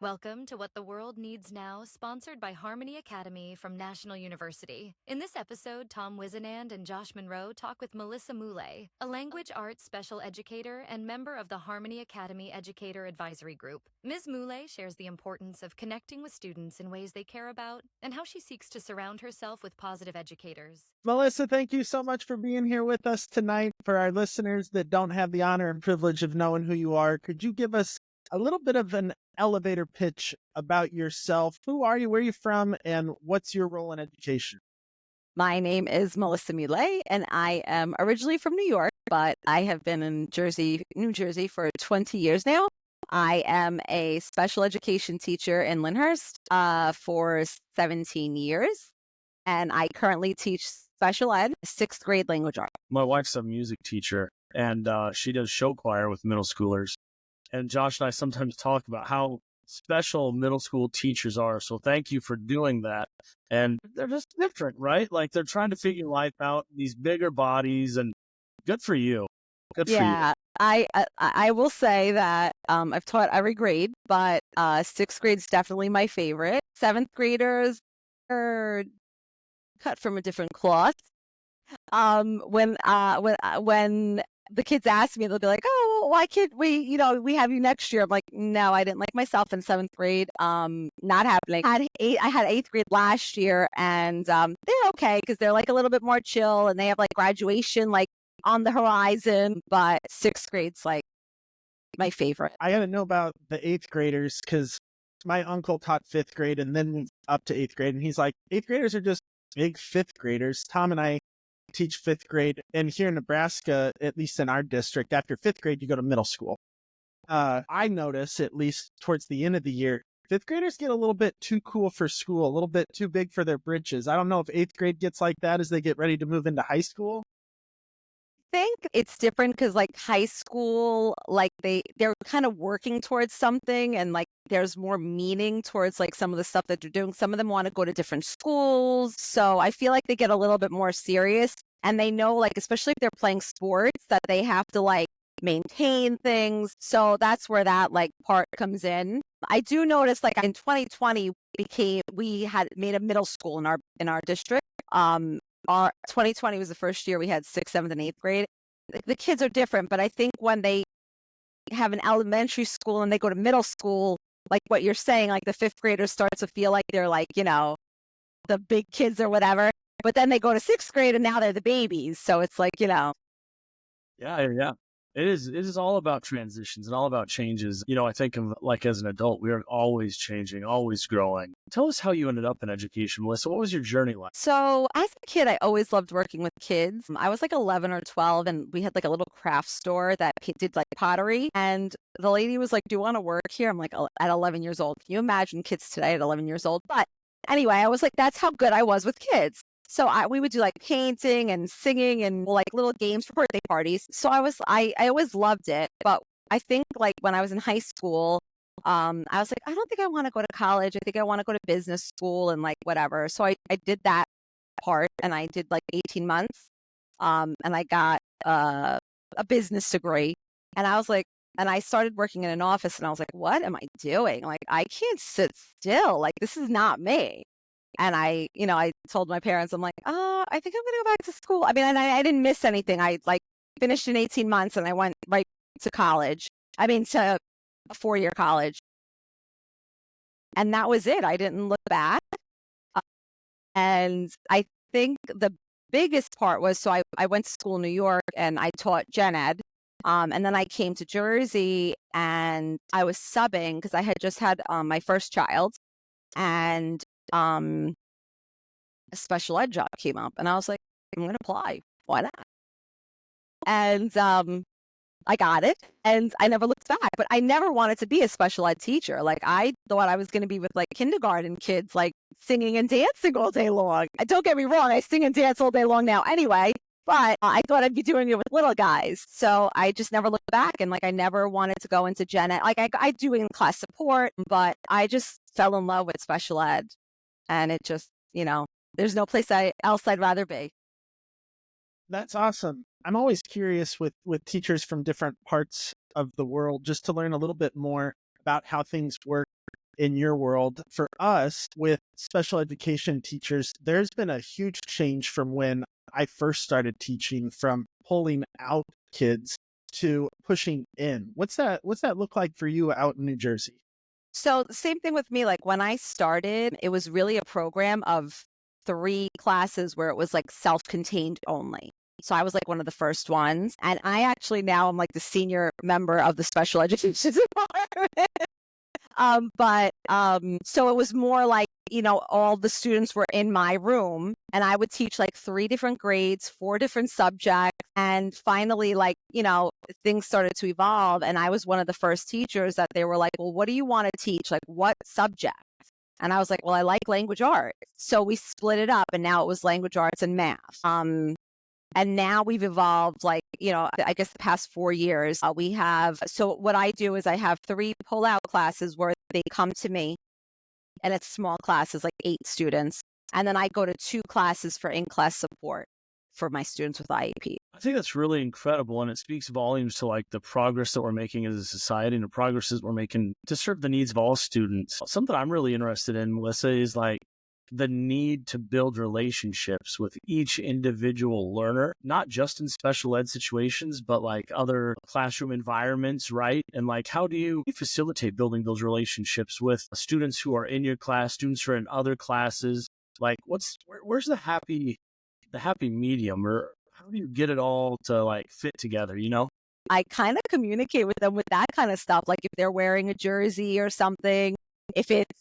Welcome to What the World Needs Now, sponsored by Harmony Academy from National University. In this episode, Tom Whisinnand and Josh Monroe talk with Melissa Mule, a language arts special educator and member of the Harmony Academy Educator Advisory Group. Ms. Mule shares the importance of connecting with students in ways they care about and how she seeks to surround herself with positive educators. Melissa, thank you so much for being here with us tonight. For our listeners that don't have the honor and privilege of knowing who you are, could you give us a little bit of an elevator pitch about yourself? Who are you, where are you from, and what's your role in education? My name is Melissa Mule, and I am originally from New York, but I have been in New Jersey for 20 years now. I am a special education teacher in Lyndhurst for 17 years, and I currently teach special ed, 6th grade language arts. My wife's a music teacher, and she does show choir with middle schoolers. And Josh and I sometimes talk about how special middle school teachers are. So thank you for doing that. And they're just different, right? Like they're trying to figure life out, these bigger bodies, and good for you. Good for you. Yeah, I will say that I've taught every grade, but 6th grade's definitely my favorite. 7th graders are cut from a different cloth. When the kids ask me, they'll be like, "Oh, well, why can't we have you next year?" I'm like, "No, I didn't like myself in 7th grade. Not happening." I had 8th grade last year, and they're okay because they're like a little bit more chill, and they have like graduation like on the horizon. But 6th grade's like my favorite. I got to know about the 8th graders because my uncle taught 5th grade and then up to 8th grade. And he's like, 8th graders are just big 5th graders. Tom and I teach 5th grade. And here in Nebraska, at least in our district, after 5th grade, you go to middle school. I notice, at least towards the end of the year, 5th graders get a little bit too cool for school, a little bit too big for their britches. I don't know if 8th grade gets like that as they get ready to move into high school. Think it's different because like high school, like they're kind of working towards something, and like there's more meaning towards like some of the stuff that they're doing. Some of them want to go to different schools, so I feel like they get a little bit more serious, and they know, like, especially if they're playing sports, that they have to like maintain things. So that's where that like part comes in. I do notice, like, in 2020 we had made a middle school in our district. Our 2020 was the first year we had 6th, 7th, and 8th grade. The kids are different, but I think when they have an elementary school and they go to middle school, like what you're saying, like the 5th graders start to feel like they're like, the big kids or whatever. But then they go to 6th grade and now they're the babies. So it's like, Yeah. It is all about transitions and all about changes. I think of like as an adult, we are always changing, always growing. Tell us how you ended up in education, Melissa. What was your journey like? So as a kid, I always loved working with kids. I was like 11 or 12, and we had like a little craft store that did like pottery. And the lady was like, "Do you want to work here?" I'm like, at 11 years old. Can you imagine kids today at 11 years old? But anyway, I was like, that's how good I was with kids. So we would do like painting and singing and like little games for birthday parties. So I always loved it. But I think like when I was in high school, I was like, I don't think I want to go to college. I think I want to go to business school and like whatever. So I did that part, and I did like 18 months. And I got a business degree, and I was like, and I started working in an office, and I was like, what am I doing? Like, I can't sit still. Like, this is not me. And I told my parents, I'm like, I think I'm going to go back to school. I mean, and I didn't miss anything. I like finished in 18 months and I went right to college. I mean, to a 4-year college. And that was it. I didn't look back. And I think the biggest part was, so I went to school in New York and I taught gen ed. And then I came to Jersey and I was subbing because I had just had my first child. And a special ed job came up, and I was like, I'm going to apply. Why not? And I got it, and I never looked back. But I never wanted to be a special ed teacher. Like, I thought I was going to be with like kindergarten kids, like singing and dancing all day long. Don't get me wrong, I sing and dance all day long now anyway. But I thought I'd be doing it with little guys. So I just never looked back. And like, I never wanted to go into gen ed. Like I do in class support, but I just fell in love with special ed. And it just, there's no place else I'd rather be. That's awesome. I'm always curious with teachers from different parts of the world just to learn a little bit more about how things work in your world. For us, with special education teachers, there's been a huge change from when I first started teaching, from pulling out kids to pushing in. What's that look like for you out in New Jersey? So the same thing with me. Like when I started, it was really a program of 3 classes where it was like self-contained only. So I was like one of the first ones. And I actually now I'm like the senior member of the special education department. So it was more like, all the students were in my room and I would teach like 3 different grades, 4 different subjects. And finally, like, things started to evolve. And I was one of the first teachers that they were like, well, what do you want to teach? Like, what subject? And I was like, well, I like language arts. So we split it up and now it was language arts and math. And now we've evolved, like, I guess the past 4 years, so what I do is I have 3 pull-out classes where they come to me, and it's small classes, like 8 students. And then I go to 2 classes for in-class support for my students with IEP. I think that's really incredible, and it speaks volumes to like the progress that we're making as a society and the progress that we're making to serve the needs of all students. Something I'm really interested in, Melissa, is like the need to build relationships with each individual learner, not just in special ed situations, but like other classroom environments, right? And like, how do you facilitate building those relationships with students who are in your class, students who are in other classes? Like, where's the happy medium, or how do you get it all to like fit together, I kind of communicate with them with that kind of stuff. Like if they're wearing a jersey or something, if it's,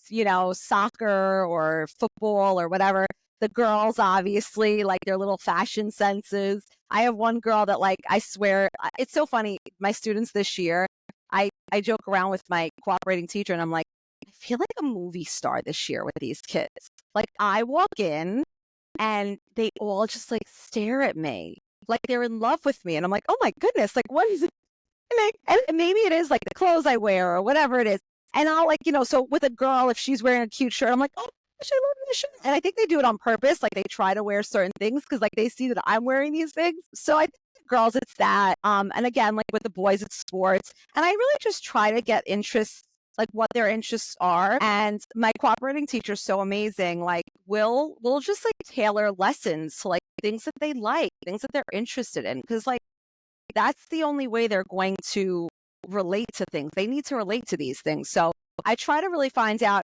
soccer or football or whatever, the girls obviously like their little fashion senses. I have one girl that, like, I swear, it's so funny. My students this year, I joke around with my cooperating teacher and I'm like, I feel like a movie star this year with these kids. Like I walk in and they all just like stare at me like they're in love with me. And I'm like, oh my goodness, like what is it? And maybe it is like the clothes I wear or whatever it is. And I'll like, so with a girl, if she's wearing a cute shirt, I'm like, oh, gosh, I love this shirt. And I think they do it on purpose. Like they try to wear certain things because like they see that I'm wearing these things. So I think the girls, it's that. And again, like with the boys, it's sports. And I really just try to get interests, like what their interests are. And my cooperating teacher's so amazing. Like we'll just like tailor lessons to like things that they like, things that they're interested in. Because like that's the only way they're going to relate to things. They need to relate to these things. So I try to really find out.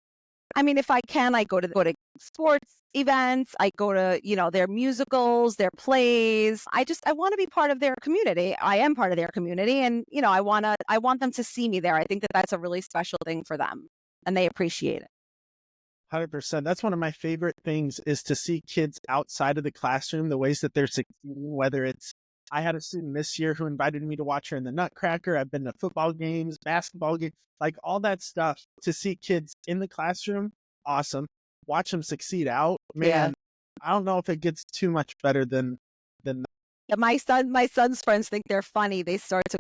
I mean, if I can, I go to sports events. I go to, their musicals, their plays. I want to be part of their community. I am part of their community. And, I want them to see me there. I think that that's a really special thing for them and they appreciate it. 100%. That's one of my favorite things, is to see kids outside of the classroom, the ways that they're succeeding, whether it's, I had a student this year who invited me to watch her in the Nutcracker. I've been to football games, basketball games, like all that stuff. To see kids in the classroom, awesome. Watch them succeed out, man. Yeah. I don't know if it gets too much better than that. My son's friends think they're funny. They start to,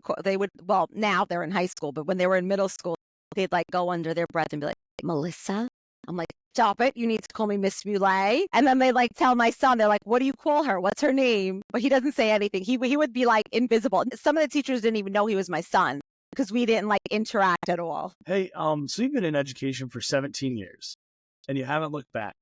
well, now they're in high school, but when they were in middle school, they'd like go under their breath and be like, Melissa? I'm like, stop it. You need to call me Miss Mule. And then they like tell my son, they're like, what do you call her? What's her name? But he doesn't say anything. He would be like invisible. Some of the teachers didn't even know he was my son because we didn't like interact at all. Hey, so you've been in education for 17 years and you haven't looked back.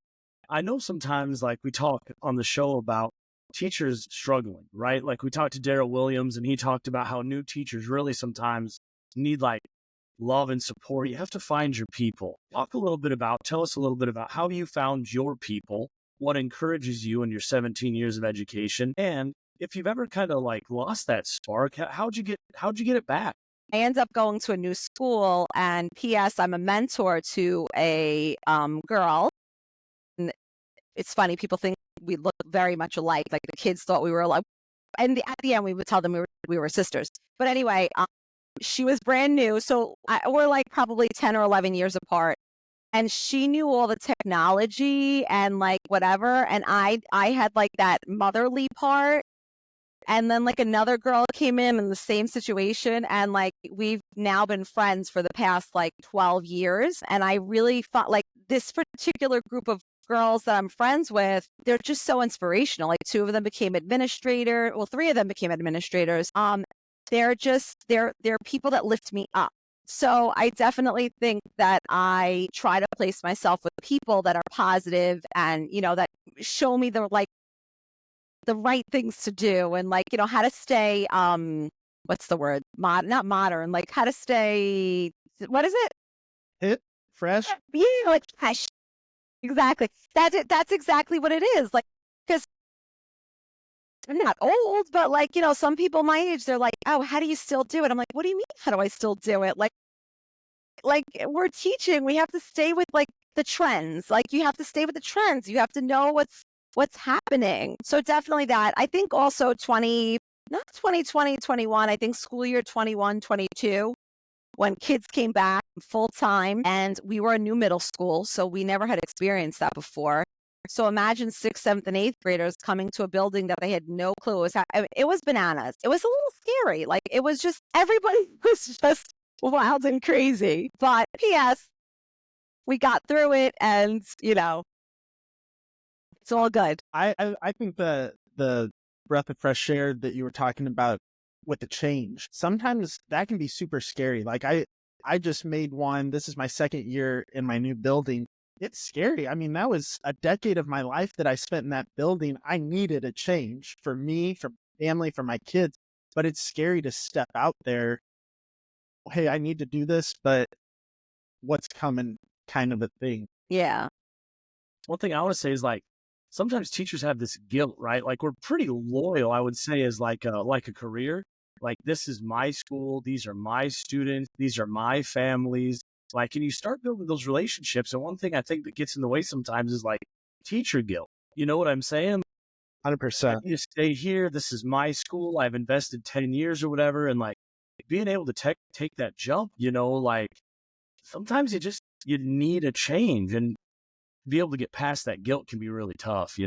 I know sometimes like we talk on the show about teachers struggling, right? Like we talked to Darrell Williams and he talked about how new teachers really sometimes need like love and support. You have to find your people. Tell us a little bit about how you found your people, what encourages you in your 17 years of education, and if you've ever kind of like lost that spark, how'd you get it back? I ended up going to a new school, and P.S. I'm a mentor to a girl. And it's funny, people think we look very much alike. Like the kids thought we were alike, and at the end we would tell them we were sisters. But anyway, she was brand new, so we're like probably 10 or 11 years apart. And she knew all the technology and like whatever. And I had like that motherly part. And then like another girl came in the same situation. And like we've now been friends for the past like 12 years. And I really thought like this particular group of girls that I'm friends with, they're just so inspirational. Like 2 of them became administrators. Well, 3 of them became administrators. They're people that lift me up. So I definitely think that I try to place myself with people that are positive and, that show me the right things to do and how to stay, what's the word? Not modern, like how to stay, what is it? Hit, fresh. Yeah, like fresh. Exactly. That's it. That's exactly what it is. Like, because I'm not old, but some people my age, they're like, oh, how do you still do it? I'm like, what do you mean? How do I still do it? Like we're teaching, we have to stay with the trends. Like you have to stay with the trends. You have to know what's happening. So definitely that. I think also not 2020, 21, I think school year 21, 22, when kids came back full time and we were a new middle school. So we never had experienced that before. So imagine 6th, 7th, and 8th graders coming to a building that they had no clue was it was bananas. It was a little scary. Like it was just, everybody was just wild and crazy. But P.S., we got through it and, it's all good. I think the breath of fresh air that you were talking about with the change, sometimes that can be super scary. Like I just made one. This is my 2nd year in my new building. It's scary. I mean, that was a decade of my life that I spent in that building. I needed a change for me, for family, for my kids. But it's scary to step out there. Hey, I need to do this, but what's coming, kind of a thing. Yeah. One thing I want to say is sometimes teachers have this guilt, right? Like we're pretty loyal, I would say, as like a career. Like this is my school, these are my students, these are my families. And you start building those relationships. And one thing I think that gets in the way sometimes is teacher guilt. You know what I'm saying? 100%. You stay here. This is my school. I've invested 10 years or whatever. And being able to take that jump, sometimes you need a change, and be able to get past that guilt can be really tough,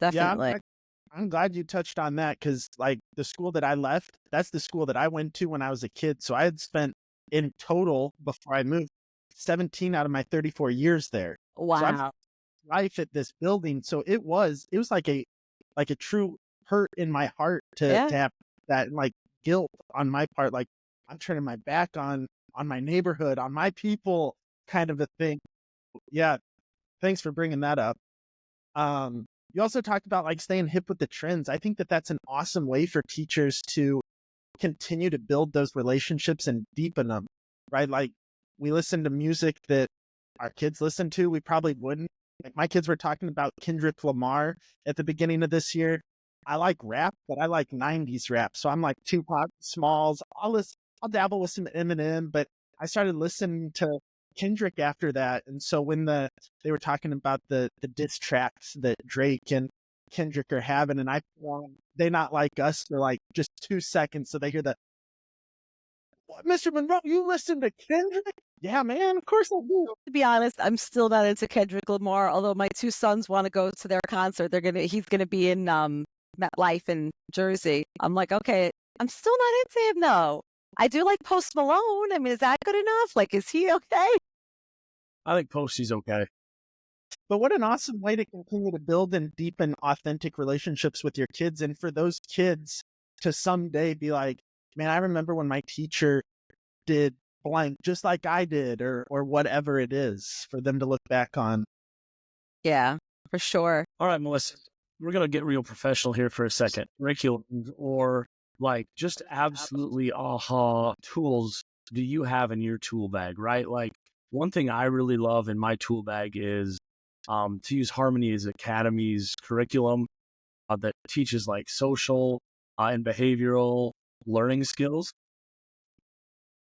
Definitely. Yeah, I'm glad you touched on that because, the school that I left, that's the school that I went to when I was a kid. So I had spent in total before I moved 17 out of my 34 years there. So I've Wow. life at this building. So it was like a true hurt in my heart to Yeah. have that guilt on my part. Like I'm turning my back on my neighborhood, on my people, kind of a thing. Yeah, thanks for bringing that up. You also talked about staying hip with the trends. I think that that's an awesome way for teachers to continue to build those relationships and deepen them, right? Like we listen to music that our kids listen to. We probably wouldn't. Like my kids were talking about Kendrick Lamar at the beginning of this year. I like rap, but I like 90s rap. So I'm like Tupac, Smalls. I'll dabble with some Eminem, but I started listening to Kendrick after that. And so when they were talking about the diss tracks that Drake and Kendrick are having, and They Not Like Us for just 2 seconds. So they hear the, "What, Mr. Monroe, you listen to Kendrick?" Yeah, man, of course I do. To be honest, I'm still not into Kendrick Lamar, although my 2 sons want to go to their concert. He's gonna be in MetLife in Jersey. I'm like, okay, I'm still not into him though. I do like Post Malone. I mean, is that good enough? Like, is he okay? I think Posty's okay. But what an awesome way to continue to build and deepen authentic relationships with your kids. And for those kids to someday be like, man, I remember when my teacher did blank just like I did, or whatever it is, for them to look back on. Yeah, for sure. All right, Melissa, we're going to get real professional here for a second. Curriculum or just absolutely aha tools do you have in your tool bag, right? One thing I really love in my tool bag is to use Harmony as Academy's curriculum that teaches social and behavioral learning skills.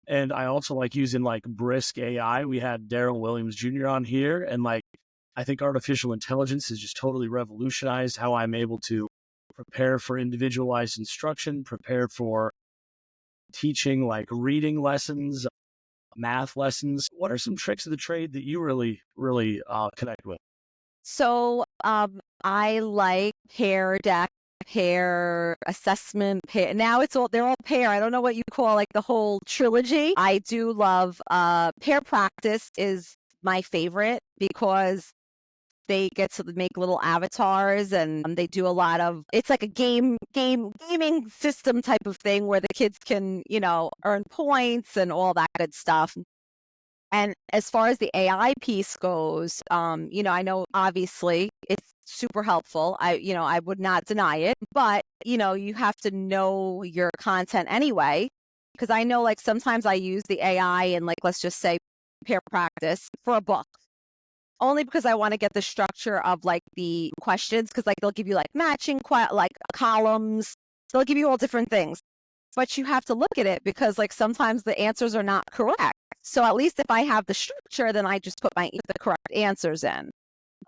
And I also like using Brisk AI. We had Daryl Williams Jr. on here, and I think artificial intelligence has just totally revolutionized how I'm able to prepare for individualized instruction, prepare for teaching reading lessons, math lessons. What are some tricks of the trade that you really, really connect with? So I like pair deck, pair assessment, pair. Now they're all pair. I don't know what you call the whole trilogy. I do love pair practice is my favorite because they get to make little avatars, and they do a lot of, it's like a gaming system type of thing where the kids can, earn points and all that good stuff. And as far as the AI piece goes, I know obviously it's super helpful. I would not deny it, but you have to know your content anyway. Because I know, like, sometimes I use the AI and, like, let's just say pair practice for a book, only because I want to get the structure of, like, the questions, because, like, they'll give you, like, matching like columns. They'll give you all different things, but you have to look at it because, like, sometimes the answers are not correct. So at least if I have the structure, then I just put the correct answers in.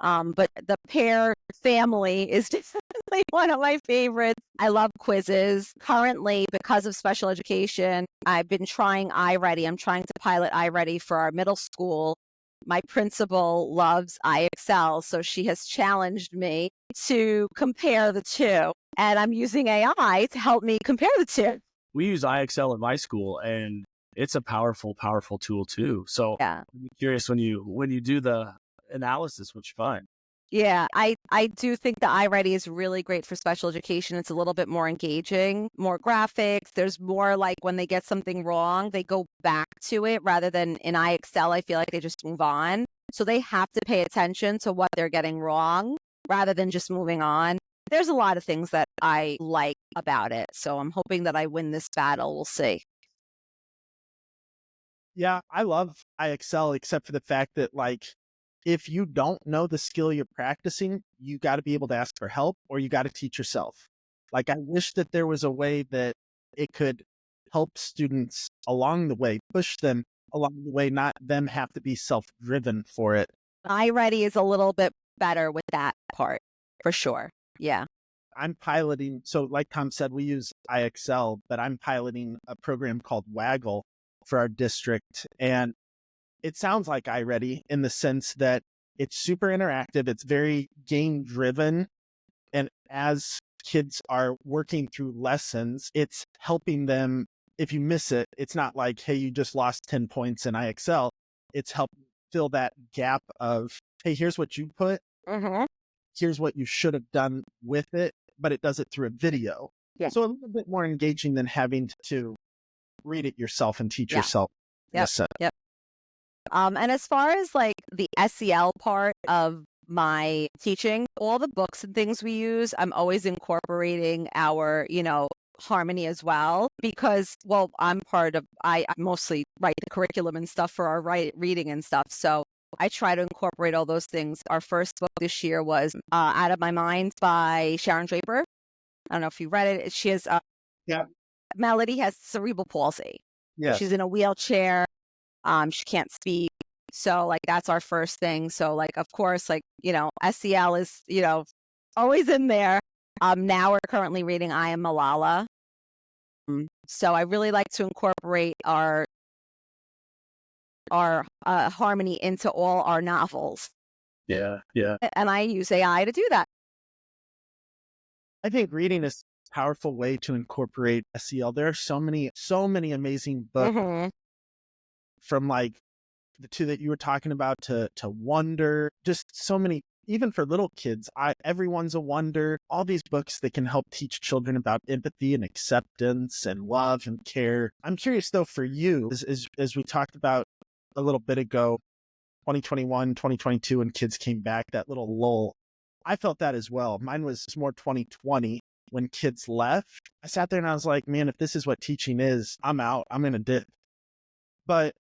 But the pair family is definitely one of my favorites. I love quizzes. Currently, because of special education, I've been trying iReady. I'm trying to pilot iReady for our middle school. My principal loves iExcel, so she has challenged me to compare the two. And I'm using AI to help me compare the two. We use iExcel at my school, and it's a powerful tool too. So Yeah. I'm curious, when you do the analysis, what you find. Yeah, I do think the iReady is really great for special education. It's a little bit more engaging, more graphics. There's more, like, when they get something wrong, they go back to it, rather than in iExcel, I feel like they just move on. So they have to pay attention to what they're getting wrong rather than just moving on. There's a lot of things that I like about it. So I'm hoping that I win this battle. We'll see. Yeah, I love iExcel, except for the fact that, like, if you don't know the skill you're practicing, you got to be able to ask for help, or you got to teach yourself. Like, I wish that there was a way that it could help students along the way, push them along the way, not them have to be self-driven for it. iReady is a little bit better with that part, for sure. Yeah. I'm piloting, so like Tom said, we use iExcel, but I'm piloting a program called Waggle for our district. And it sounds like iReady in the sense that it's super interactive. It's very game driven. And as kids are working through lessons, it's helping them. If you miss it, it's not like, hey, you just lost 10 points in iExcel. It's helping fill that gap of, hey, here's what you put. Mm-hmm. Here's what you should have done with it, but it does it through a video. Yeah. So a little bit more engaging than having to read it yourself and teach Yeah. yourself. Yep. Yep. And as far as, like, the SEL part of my teaching, all the books and things we use, I'm always incorporating our, harmony as well, because, well, I mostly write the curriculum and stuff for our reading and stuff. So I try to incorporate all those things. Our first book this year was Out of My Mind by Sharon Draper. I don't know if you read it. She has, Yeah. Melody has cerebral palsy. Yes. She's in a wheelchair. She can't speak. So, like, that's our first thing. So, like, of course, like, SEL is, always in there. Now we're currently reading I Am Malala. So I really like to incorporate our harmony into all our novels. Yeah. Yeah. And I use AI to do that. I think reading is a powerful way to incorporate SEL. There are so many amazing books Mm-hmm. from, like, the two that you were talking about to Wonder, just so many, even for little kids. Everyone's a Wonder. All these books that can help teach children about empathy and acceptance and love and care. I'm curious though, for you, as we talked about a little bit ago, 2021, 2022, when kids came back, that little lull, I felt that as well. Mine was more 2020 when kids left. I sat there and I was like, man, if this is what teaching is, I'm out. I'm going to dip. But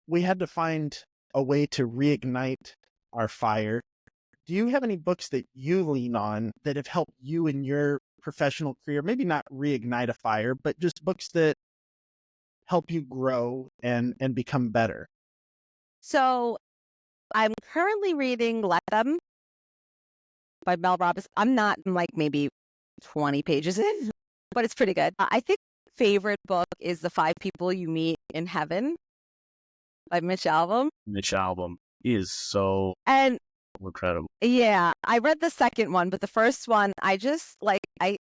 we had to find a way to reignite our fire. Do you have any books that you lean on that have helped you in your professional career? Maybe not reignite a fire, but just books that help you grow and become better. So I'm currently reading Let Them by Mel Robbins. I'm not, like, maybe 20 pages in, but it's pretty good. I think favorite book is The Five People You Meet in Heaven by Mitch Albom. Mitch Albom is so And incredible. yeah, I read the second one, but the first one, I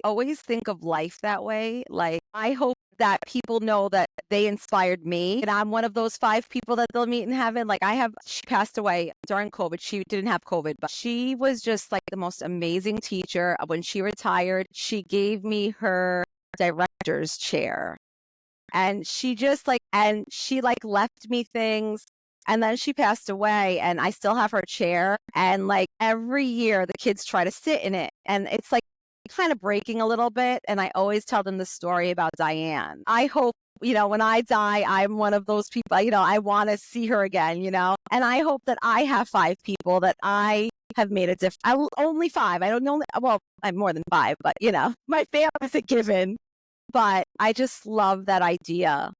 always think of life that way. Like, I hope that people know that they inspired me. And I'm one of those 5 people that they'll meet in heaven. Like she passed away during COVID. She didn't have COVID, but she was just like the most amazing teacher. When she retired, she gave me her director's chair. And she just left me things. And then she passed away and I still have her chair. And like every year the kids try to sit in it. And it's like kind of breaking a little bit. And I always tell them the story about Diane. I hope, when I die, I'm one of those people, I want to see her again, and I hope that I have 5 people that I have made a difference. Only 5. I don't know. Well, I'm more than 5, but my family's a given. But I just love that idea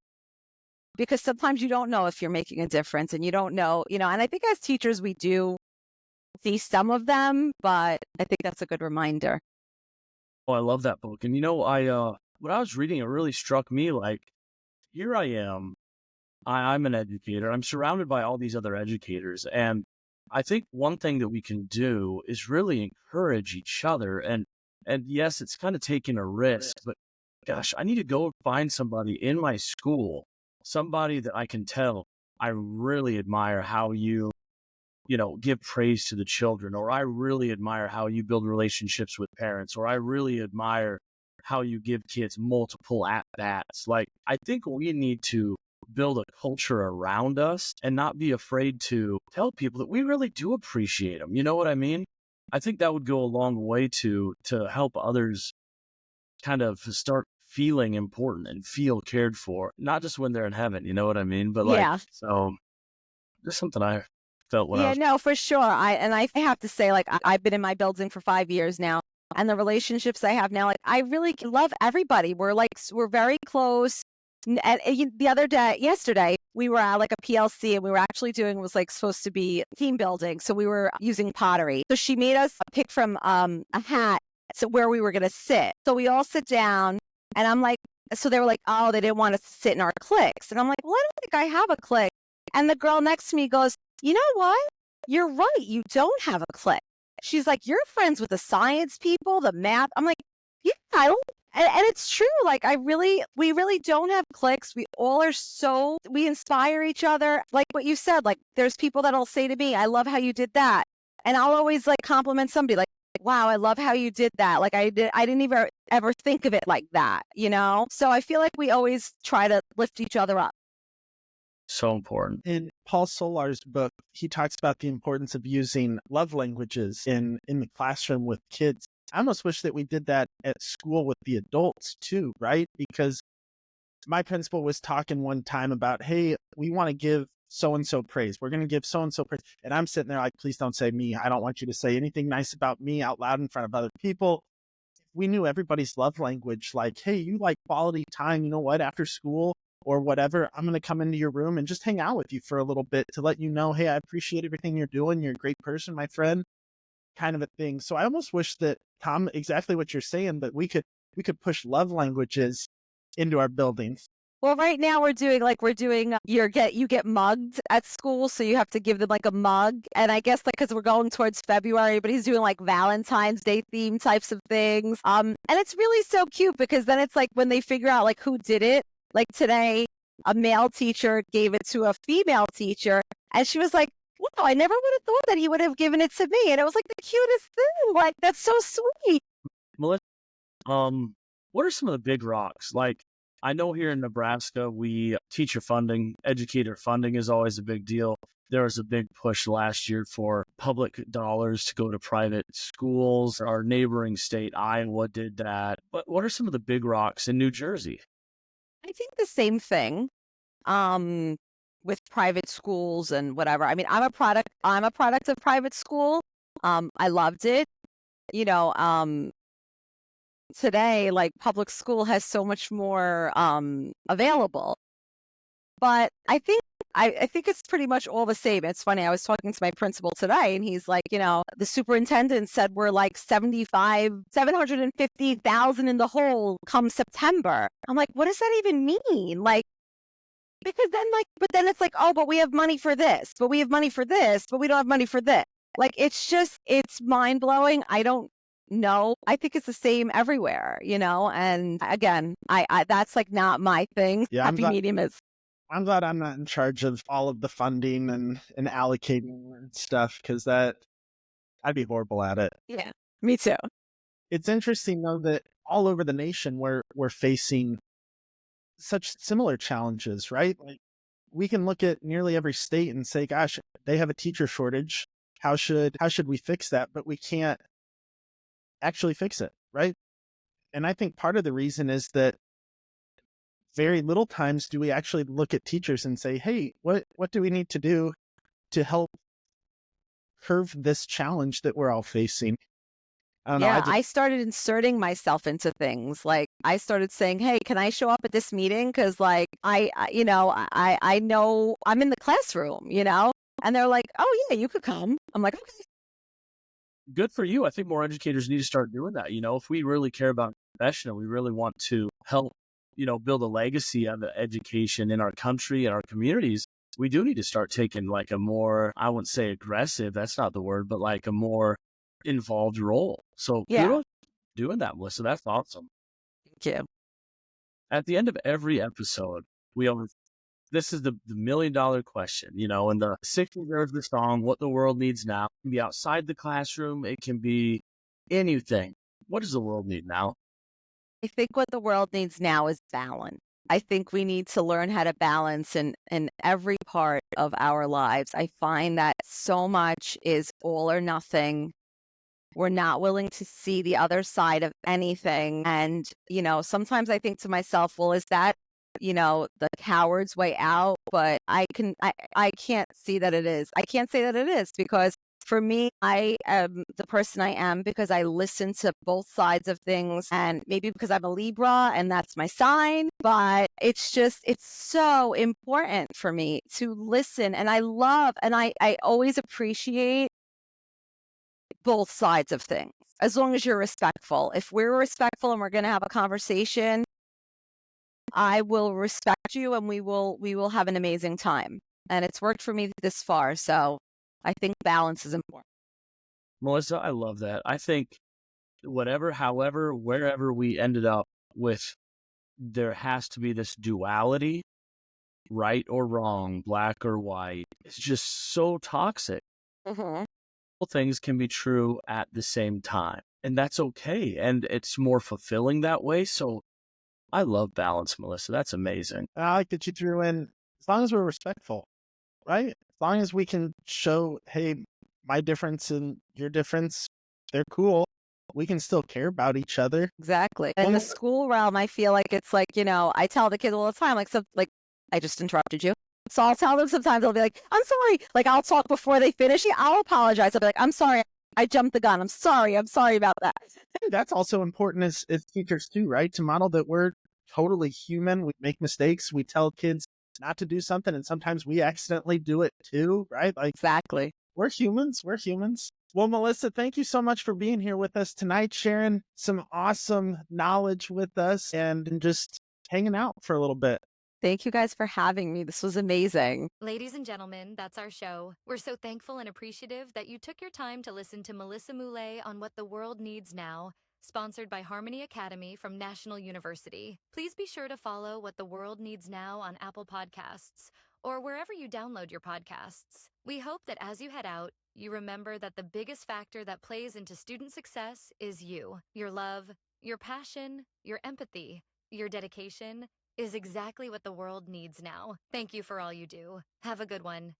because sometimes you don't know if you're making a difference and you don't know, and I think as teachers, we do see some of them, but I think that's a good reminder. Oh, I love that book. And when I was reading, it really struck me like, here I am. I'm an educator. I'm surrounded by all these other educators. And I think one thing that we can do is really encourage each other. And yes, it's kind of taking a risk, but gosh, I need to go find somebody in my school, somebody that I can tell I really admire how you give praise to the children, or I really admire how you build relationships with parents, or I really admire how you give kids multiple at-bats. Like, I think we need to build a culture around us and not be afraid to tell people that we really do appreciate them. You know what I mean? I think that would go a long way to help others kind of start feeling important and feel cared for, not just when they're in heaven, you know what I mean? But so just something I felt when I was... No, for sure. I have to say, like, I've been in my building for 5 years now, and the relationships I have now, like, I really love everybody. We're very close. And yesterday, we were at like a PLC and we were actually was like supposed to be team building. So we were using pottery. So she made us pick from a hat so where we were going to sit. So we all sit down and I'm like, so they were like, oh, they didn't want us to sit in our cliques. And I'm like, well, I don't think I have a clique. And the girl next to me goes, you know what? You're right. You don't have a clique. She's like, you're friends with the science people, the math. I'm like, yeah, I don't. And it's true. Like, we really don't have cliques. We all are we inspire each other. Like what you said, like there's people that'll say to me, I love how you did that. And I'll always like compliment somebody like, wow, I love how you did that. Like I didn't even ever think of it like that, So I feel like we always try to lift each other up. So important. In Paul Solar's book, he talks about the importance of using love languages in the classroom with kids. I almost wish that we did that at school with the adults too, right? Because my principal was talking one time about, hey, we want to give so-and-so praise. We're going to give so-and-so praise. And I'm sitting there like, please don't say me. I don't want you to say anything nice about me out loud in front of other people. We knew everybody's love language, like, hey, you like quality time, you know what, after school or whatever, I'm going to come into your room and just hang out with you for a little bit to let you know, hey, I appreciate everything you're doing. You're a great person, my friend, kind of a thing. So I almost wish that, Tom, exactly what you're saying, that we could push love languages into our buildings. Well, right now we're doing you get mugged at school, so you have to give them like a mug. And I guess like because we're going towards February, but he's doing like Valentine's Day theme types of things. And it's really so cute because then it's like when they figure out like who did it. Like today, a male teacher gave it to a female teacher, and she was like, wow, I never would have thought that he would have given it to me. And it was like the cutest thing. Like, that's so sweet. Melissa, what are some of the big rocks? Like, I know here in Nebraska, we teacher funding, educator funding is always a big deal. There was a big push last year for public dollars to go to private schools. Our neighboring state, Iowa, did that. But what are some of the big rocks in New Jersey? I think the same thing. With private schools and whatever. I mean, I'm a product of private school. I loved it. Today, like public school has so much more available. But I think it's pretty much all the same. It's funny. I was talking to my principal today and he's like, the superintendent said we're like 750,000 in the hole come September. I'm like, what does that even mean? Like, because then it's like, oh, but we have money for this, but we have money for this, but we don't have money for this. Like, it's mind blowing. I don't No, I think it's the same everywhere, and again, I that's like not my thing. Yeah, Happy medium is. I'm glad I'm not in charge of all of the funding and allocating and stuff, because I'd be horrible at it. Yeah, me too. It's interesting though that all over the nation we're facing such similar challenges, right? Like we can look at nearly every state and say, gosh, they have a teacher shortage. How should we fix that? But we can't actually fix it, right? And I think part of the reason is that very little times do we actually look at teachers and say, hey, what do we need to do to help curve this challenge that we're all facing? I don't know. Yeah, I started inserting myself into things. Like I started saying, "Hey, can I show up at this meeting?" Because like I know I'm in the classroom, and they're like, "Oh yeah, you could come." I'm like, "Okay." Good for you. I think more educators need to start doing that. If we really care about profession and we really want to help, build a legacy of education in our country and our communities, we do need to start taking like a more, I wouldn't say aggressive, that's not the word, but like a more involved role. So Yeah, kudos for doing that, Melissa. That's awesome. thank you. At the end of every episode, we always this is the $1 million question, and the 60 of the song, What the World Needs Now. It can be outside the classroom. It can be anything. What does the world need now? I think what the world needs now is balance. I think we need to learn how to balance in every part of our lives. I find that so much is all or nothing. We're not willing to see the other side of anything. And, sometimes I think to myself, well, is that, the coward's way out? But I can't see that it is. I can't say that it is because for me, I am the person I am because I listen to both sides of things, and maybe because I'm a Libra and that's my sign, but it's so important for me to listen. And I always appreciate both sides of things as long as you're respectful. If we're respectful and we're going to have a conversation, I will respect you and we will have an amazing time. And it's worked for me this far. So I think balance is important. Melissa, I love that. I think however, wherever we ended up with, there has to be this duality, right or wrong, black or white. It's just so toxic. Mm-hmm. Things can be true at the same time, and that's okay. And it's more fulfilling that way. So I love balance, Melissa. That's amazing. I like that you threw in, as long as we're respectful, right? As long as we can show, hey, my difference and your difference, they're cool. We can still care about each other. Exactly. In the school realm, I feel like it's like, I tell the kids all the time, like I just interrupted you. So I'll tell them sometimes, I'll be like, I'm sorry. Like I'll talk before they finish. Yeah, I'll apologize. I'll be like, I'm sorry. I jumped the gun. I'm sorry about that. That's also important as teachers too, right? To model that we're totally human. We make mistakes. We tell kids not to do something, and sometimes we accidentally do it too, right? Like Exactly. we're humans. We're humans. Well, Melissa, thank you so much for being here with us tonight, sharing some awesome knowledge with us and just hanging out for a little bit. Thank you guys for having me. This was amazing. Ladies and gentlemen, that's our show. We're so thankful and appreciative that you took your time to listen to Melissa Mule on What the World Needs Now, sponsored by Harmony Academy from National University. Please be sure to follow What the World Needs Now on Apple Podcasts or wherever you download your podcasts. We hope that as you head out, you remember that the biggest factor that plays into student success is you. Your love, your passion, your empathy, your dedication is exactly what the world needs now. Thank you for all you do. Have a good one.